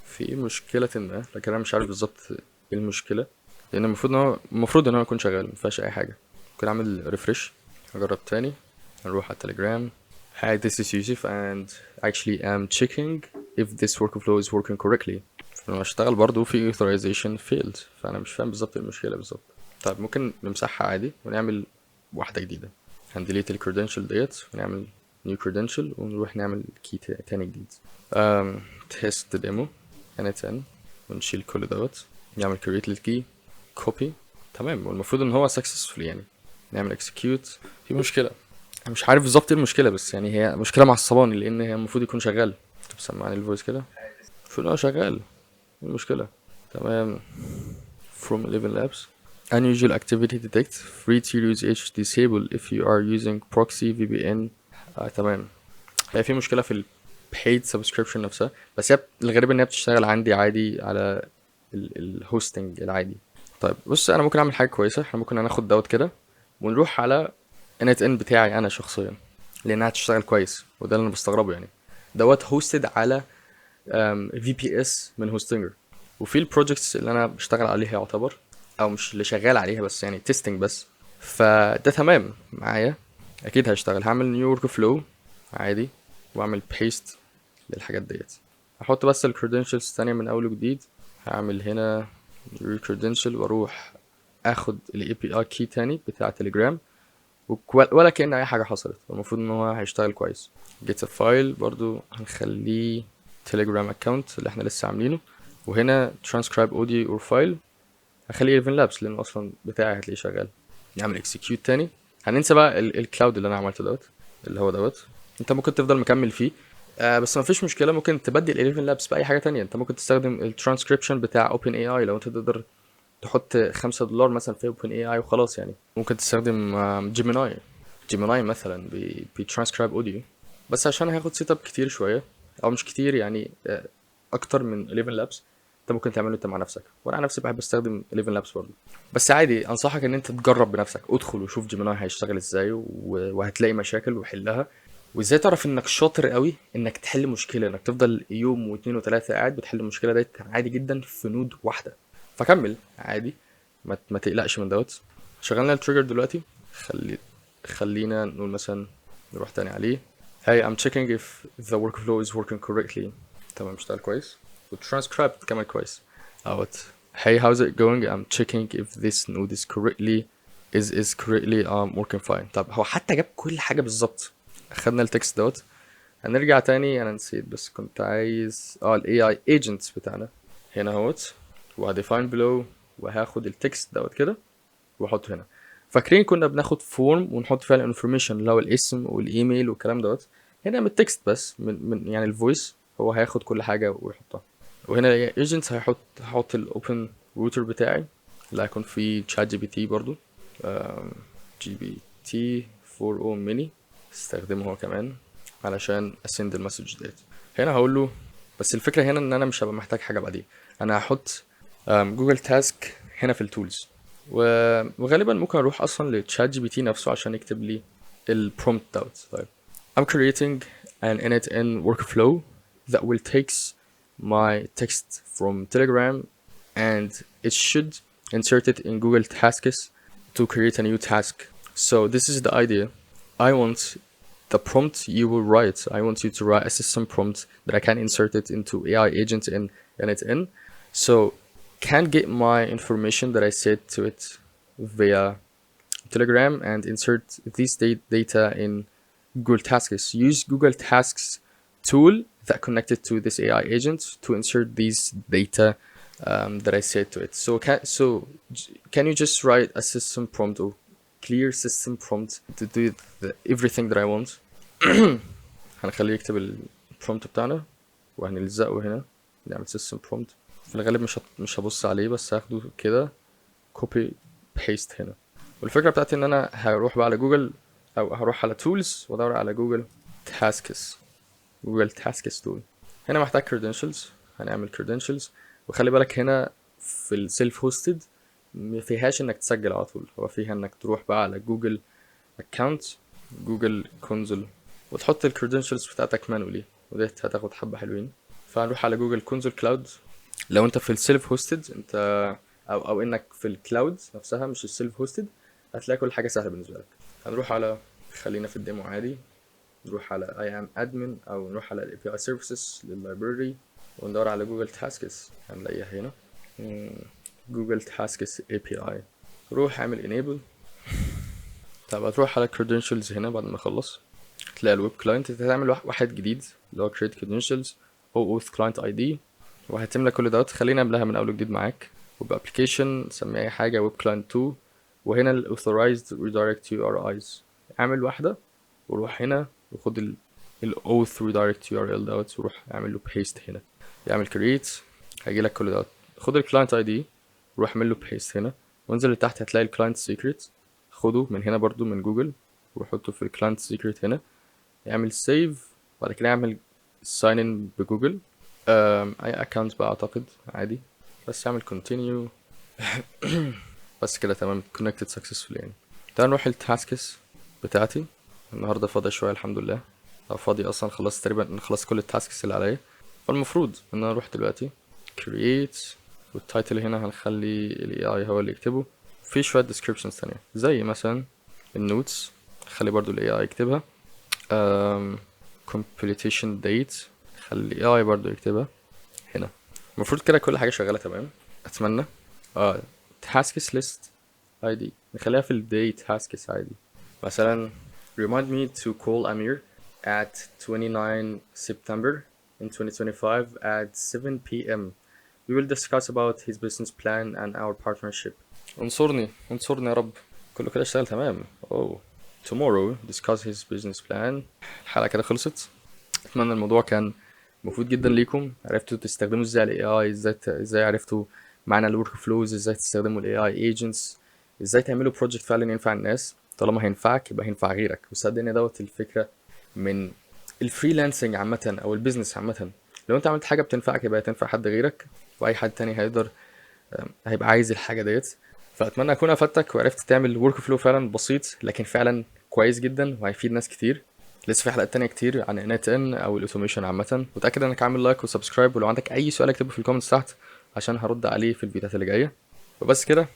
في مشكله ما، لكن انا مش عارف بالظبط ايه المشكله، لان المفروض ان هو يكون شغال مفيهاش اي حاجه. ممكن اعمل ريفرش، اجرب تاني، نروح على التليجرام. Hi, this is Yusuf and actually I'm checking if this workflow is working correctly. فلما اشتغل برضو في authorization failed، فانا مش فاهم بالظبط المشكله بالظبط. طيب ممكن نمسحها عادي ونعمل واحده جديده، هنديليت الكريدنشال ديت ونعمل new credential ونروح نعمل كي تاني جديد. test demo initn ونشيل كل دوت، نعمل create للكي copy تمام، والمفروض ان هو successful يعني. نعمل execute. في مشكله انا مش عارف بالظبط ايه المشكله، بس يعني هي مشكله معصباني لان هي المفروض يكون شغال. طب سمعني الفويس كده، المفروض ان هو شغال، ايه المشكله؟ تمام. from 11 labs unusual activity detect free to use h disable if you are using proxy VPN. تمام. هي في مشكله في paid subscription نفسها، بس هي الغريب ان هي بتشتغل عندي عادي على الهوستنج العادي. طيب بص انا ممكن اعمل حاجه كويسه، احنا ممكن ناخد دوت كده ونروح على NetN بتاعي انا شخصيا لانها تشتغل كويس، وده اللي انا بستغربه يعني. دوت هوستد على VPS من هوستنجر، وفي البروجكتس اللي انا بشتغل عليها يعتبر، او مش اللي شغال عليها بس يعني تيستنج بس، فده تمام معايا اكيد هيشتغل. هعمل نيو ورك فلو عادي واعمل بيست للحاجات ديت، هحط بس الكريدنشالز تانية من اول وجديد، هعمل هنا new credential واروح اخد ال API key تاني بتاع تليجرام، ولا كأن اي حاجة حصلت، المفروض ان هو هيشتغل كويس. get a file برضو هنخليه تليجرام account اللي احنا لسه عاملينه، وهنا transcribe audio or file هخليه 11 labs لان اصلا بتاعي هتلاقيه شغال. نعمل execute تاني، هننسى بقى الكلاود اللي انا عملته دوت اللي هو دوت، انت ممكن تفضل مكمل فيه بس ما فيش مشكله، ممكن تبدل 11 لابس باي حاجه تانية. انت ممكن تستخدم الترانسكريبشن بتاع اوبن اي اي لو انت تقدر تحط $5 مثلا في اوبن اي اي وخلاص يعني. ممكن تستخدم جيميناي مثلا بترانسكرايب اوديو، بس عشان هياخد سيت اب كتير شويه او مش كتير يعني اكتر من 11 لابس، انت ممكن تعمله انت مع نفسك، وانا عن نفسي بحب استخدم 11 لابس برضه. بس عادي انصحك ان انت تجرب بنفسك، ادخل وشوف جيميناي هيشتغل ازاي وهتلاقي مشاكل وحلها، وازاي تعرف انك شاطر قوي انك تحل مشكله، انك تفضل يوم واثنين وثلاثه قاعد بتحل المشكله ديت عادي جدا في نود واحده، فكمل عادي ما تقلقش من دوت. شغلنا التريجر دلوقتي، خلينا نقول مثلا نروح تاني عليه. Hey, I'm checking if the workflow is working correctly. تمام اشتغل كويس، والtranscribe كمان كويس اوت. Hey, how's it going? I'm checking if this node is correctly working fine. طب هو حتى جاب كل حاجة بالظبط. اخدنا التكست دوت، هنرجع تاني، انا نسيت بس كنت عايز ال AI agents بتاعنا هنا اهوت، وهديفاين below، وهاخد التكست دوت كده واحطه هنا. فاكرين كنا بناخد فورم ونحط فيها الانفورميشن اللي هو الاسم والايميل والكلام دوت، هنا من التكست بس من يعني الفويس هو هياخد كل حاجه ويحطها. وهنا ايجنتس هحط الاوبن روتر بتاعي اللي هيكون فيه تشات جي بي تي برضو، جي بي تي 4 او ميني، استخدمه هو كمان علشان اسند المسج ديت. هنا هقول له، بس الفكره هنا ان انا مش هبقى محتاج حاجه بعدين، انا هحط جوجل تاسك هنا في التولز، وغالبا ممكن اروح اصلا لتشات جي بي تي نفسه عشان يكتب لي البرومبت دوت. طيب I'm creating an init-in workflow that will takes my text from Telegram and it should insert it in Google Tasks to create a new task. So this is the idea. I want the prompt you will write. I want you to write a system prompt that I can insert it into AI agent in init-in. So can get my information that I said to it via Telegram and insert this data in Google Tasks. Use Google Tasks tool that connected to this AI agent to insert these data that I said to it. Can you just write a system prompt or clear system prompt to do everything that I want? هنخليه يكتب البرومبت بتاعنا وهنلزقه هنا، نعمل system prompt. في الغالب مش هبص عليه، بس هاخده كده copy paste هنا. والفكرة بتاعتي ان انا هروح بقى على جوجل او هروح على tools وادور على جوجل tasks tool. هنا محتاج credentials، هنعمل credentials. وخلي بالك هنا في السيلف هوستد ما فيهاش انك تسجل على طول، هو فيها انك تروح بقى على جوجل اكونت، جوجل كونسول، وتحط الكريدنشلز بتاعتك مانولي، وديت هتاخد حبة حلوين. فهنروح على جوجل كونسول كلاود. لو انت في السيلف هوستد انت او انك في الكلاود نفسها مش السيلف هوستد، هتلاقي كل حاجة سهلة بالنسبة لك. هنروح على، خلينا في الديمو عادي، نروح على I am admin او نروح على API services لللايبراري وندور على جوجل تاسكس، هنلاقيها هنا جوجل تاسكس API. روح اعمل enable. طب هتروح على credentials هنا بعد ما اخلص تلاقي الويب كلاينت، هتعمل واحد جديد اللي هو create credentials او auth client ID، وهتملى كل دوت. خلينا نملاها من اول وجديد معاك. ويب ابلكيشن سمي اي حاجه، ويب كلاينت 2، وهنا ال authorized redirect URIs اعمل واحده، وروح هنا وخد ال auth redirect URL دوت وروح اعمل له paste هنا، يعمل create هيجيلك كل دوت. خد الكلاينت ID وروح اعمل له paste هنا، وانزل لتحت هتلاقي الكلاينت سيكريت، خده من هنا برضو من جوجل وحطه في الكلاينت سيكريت هنا، يعمل سيف، بعد كده يعمل sign in بجوجل اي اكونت بقى اعتقد عادي، بس يعمل continue بس كده تمام connected successfully. يعني تعال نروح التاسكس بتاعتي. النهارده فاضي شويه الحمد لله، لو فاضي اصلا خلصت تقريبا، خلصت كل التاسكس اللي عليا، فالمفروض ان انا اروح دلوقتي create، والتايتل هنا هنخلي ال AI هو اللي يكتبه. في شويه descriptions تانية زي مثلا النوتس خلي برضو ال AI يكتبها، completion date خلي ال AI برضو يكتبها هنا. المفروض كده كل حاجه شغاله تمام اتمنى. tasks list ID نخليها في الداي tasks عادي، مثلا remind me to call Amir at 29 September in 2025 at 7 p.m. We will discuss about his business plan and our partnership. انصرني يا رب، كله كده اشتغل تمام. tomorrow discuss his business plan. الحلقة كده خلصت. اتمنى الموضوع كان مفيد جدا ليكم، عرفتوا تستخدموا ازاي ال AI، ازاي عرفتوا معنى ال workflows، ازاي تستخدموا ال AI agents، ازاي تعملوا project فعلا ينفع الناس. طالما هينفعك يبقى هينفع غيرك، وصدقني دوت الفكرة من الفريلانسنج عامة او البيزنس عامة. لو انت عملت حاجة بتنفعك يبقى هتنفع حد غيرك، واي حد تاني هيبقى عايز الحاجة ديت. فاتمنى اكون افدتك وعرفت تعمل ورك فلو فعلا بسيط لكن فعلا كويس جدا وهيفيد ناس كتير. لسه في حلقات تانية كتير عن انات ان او الاوتوميشن عامة. متأكد انك عامل لايك وسبسكرايب، ولو عندك اي سؤال اكتبه في الكومنتس تحت عشان هرد عليه في الفيديوهات اللي جاية. وبس كده،